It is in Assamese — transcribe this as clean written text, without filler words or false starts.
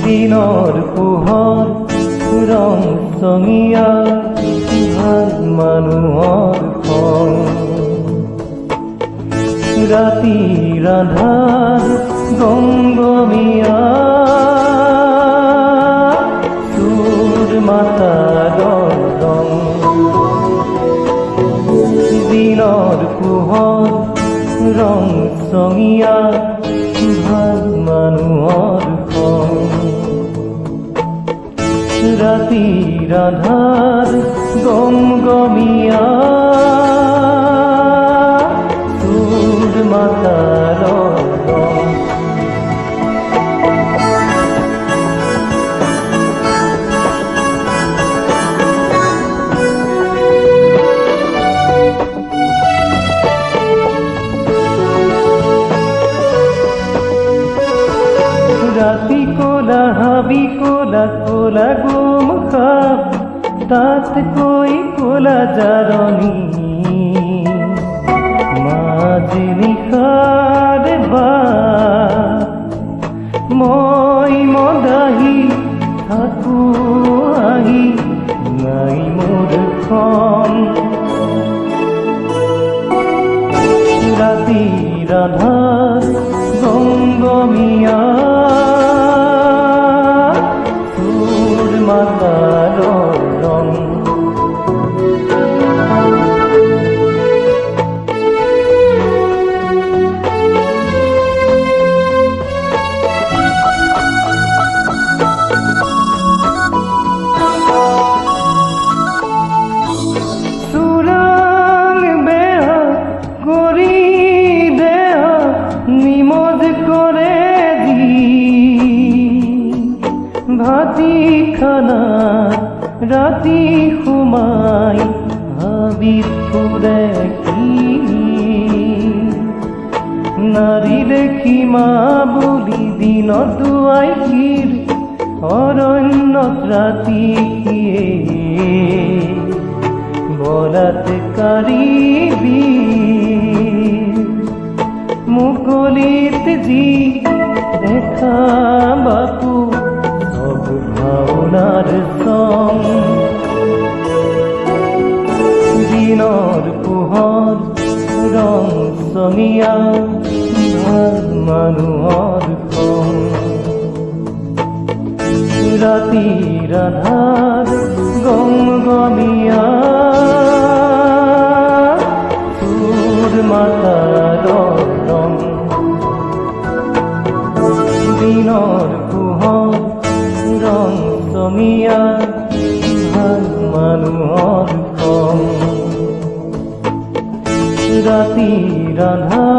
দিনৰ পোহৰ ৰং চঙীয়া ভাল মানুহৰ খং ৰাতিৰ আন্ধাৰ গমগমীয়া তোৰ মাথাৰ ৰং দিনৰ পোহৰ ৰং চঙীয়া ভাল মানুহৰ খং ৰাতিৰ আন্ধাৰ গমগমীয়া তোৰ মাথাৰ ৰং ৰাতি কোলা হাবি কোলা কোলা গুম খাপ তাতকৈ কোলা জাৰণি মাজে নিশাৰ বা মই মদাহি থাকো আহি নাই মোৰ খন ৰাতিৰ আন্ধাৰ গমগমীয়া তোৰ মাথাৰ ৰং চোৰাং বেয়া কৰি দেহ নিমজ কৰে দি ভাতি খানা ৰাতি সোমাই হাবিত ফুৰে কি নাৰী দেখি মা বুলি দিনত দুৱাইছিল অৰণ্যত ৰাতি সিয়ে বলাৎকাৰী মুকলিত যি দেখা বাপু সব ভাওনাৰ সং দিনৰ পোহৰ ৰং চঙীয়া ভাল মানুহৰ খং ৰাতিৰ আন্ধাৰ গমগমীয়া তোৰ মাথাৰ ৰং দিনৰ পোহৰ ৰং চঙীয়া ভাল মানুহৰ খং ৰাতিৰ আন্ধাৰ